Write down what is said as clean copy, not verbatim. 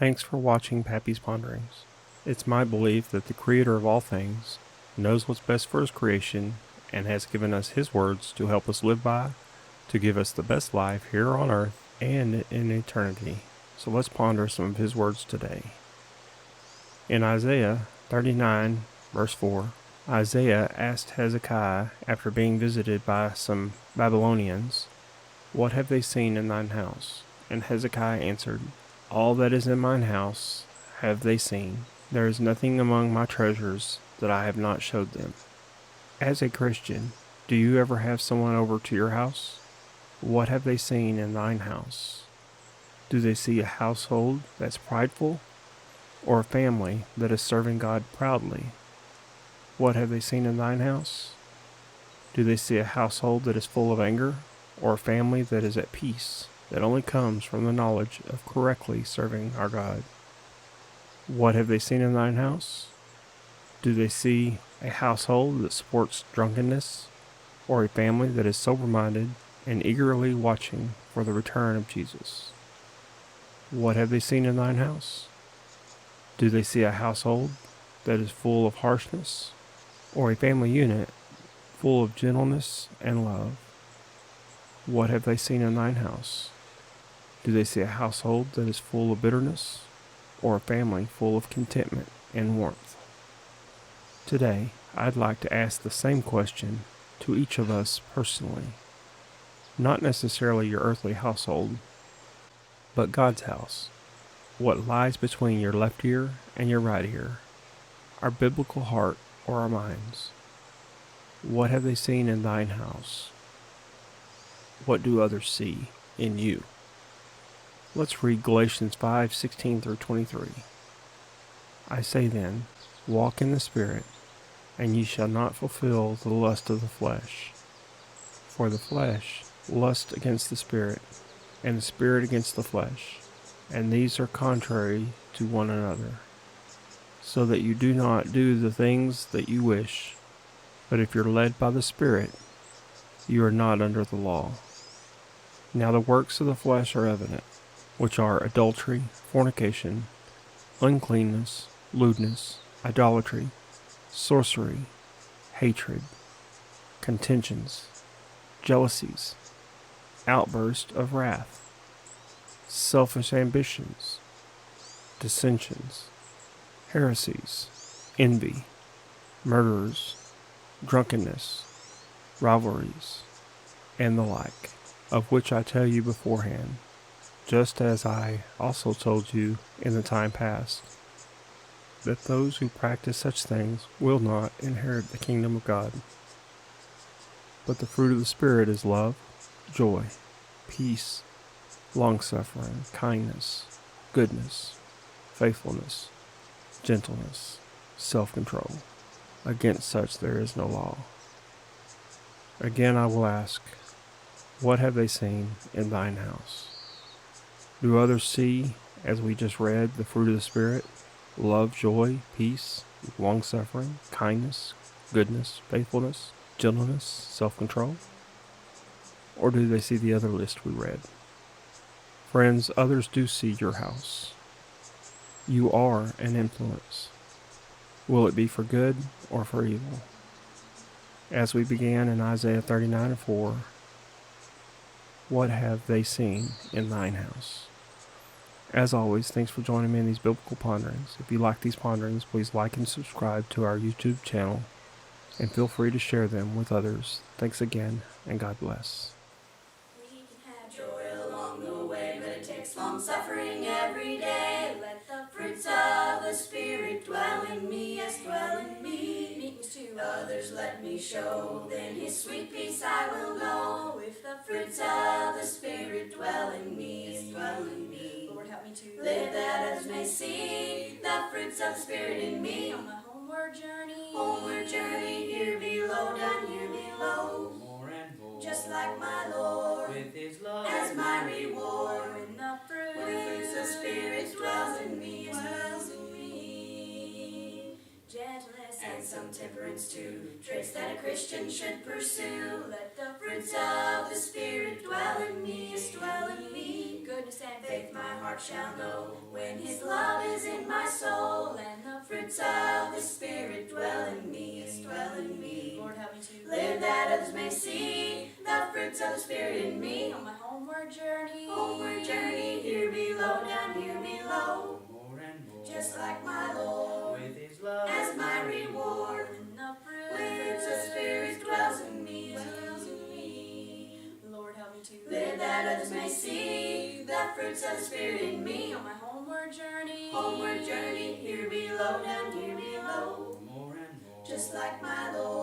Thanks for watching Pappy's Ponderings. It's my belief that the Creator of all things knows what's best for His creation and has given us His words to help us live by, to give us the best life here on earth and in eternity. So let's ponder some of His words today. In Isaiah 39, verse 4, Isaiah asked Hezekiah, after being visited by some Babylonians, "What have they seen in thine house?" And Hezekiah answered, "All that is in mine house have they seen. There is nothing among my treasures that I have not showed them." As a Christian, do you ever have someone over to your house? What have they seen in thine house? Do they see a household that's prideful, or a family that is serving God proudly? What have they seen in thine house? Do they see a household that is full of anger, or a family that is at peace, that only comes from the knowledge of correctly serving our God? What have they seen in thine house? Do they see a household that supports drunkenness, or a family that is sober-minded and eagerly watching for the return of Jesus? What have they seen in thine house? Do they see a household that is full of harshness, or a family unit full of gentleness and love? What have they seen in thine house? Do they see a household that is full of bitterness, or a family full of contentment and warmth? Today, I'd like to ask the same question to each of us personally. Not necessarily your earthly household, but God's house. What lies between your left ear and your right ear? Our biblical heart or our minds? What have they seen in thine house? What do others see in you? Let's read Galatians 5:16 through 23. I say then, walk in the Spirit, and ye shall not fulfill the lust of the flesh. For the flesh lusts against the Spirit, and the Spirit against the flesh, and these are contrary to one another, so that you do not do the things that you wish. But if you're led by the Spirit, you are not under the law. Now the works of the flesh are evident, which are adultery, fornication, uncleanness, lewdness, idolatry, sorcery, hatred, contentions, jealousies, outbursts of wrath, selfish ambitions, dissensions, heresies, envy, murderers, drunkenness, rivalries, and the like, of which I tell you beforehand, just as I also told you in the time past, that those who practice such things will not inherit the kingdom of God. But the fruit of the Spirit is love, joy, peace, long-suffering, kindness, goodness, faithfulness, gentleness, self-control. Against such there is no law. Again I will ask, what have they seen in thine house? Do others see, as we just read, the fruit of the Spirit? Love, joy, peace, long-suffering, kindness, goodness, faithfulness, gentleness, self-control? Or do they see the other list we read? Friends, others do see your house. You are an influence. Will it be for good or for evil? As we began in Isaiah 39:4, what have they seen in thine house? As always, thanks for joining me in these biblical ponderings. If you like these ponderings, please like and subscribe to our YouTube channel, and feel free to share them with others. Thanks again, and God bless. We can have joy along the way, but it takes long suffering every day. Let the fruits of the Spirit dwell in me, yes, dwell in me. Meekness to others let me show, then His sweet peace I will know. If the fruits of the Spirit dwell in me, yes, dwell in me. Lord, help me to live that others may see the fruits of the Spirit in me. On my homeward journey, here below, down here below. More and more, just like my Lord, with His love as my reward. When the fruits of Spirit dwells in me, dwells in me. Gentleness and some temperance too, traits that a Christian should pursue. Let the fruits of the Spirit dwell in me, yes, dwell in me. Good goodness and faith my heart shall know. When His love is in my soul, and the fruits of the Spirit dwell in me, dwell in me. Lord, help me to live that others may see the fruits of the Spirit in me. On my homeward journey, here below, down here below. More and more, Just like my Lord, with His love as my reward. When the fruits of the Spirit dwells in me, Lord, help me to live that others may see the fruits of the Spirit in me. On my homeward journey, here below, down here below. more and more, Just like my Lord.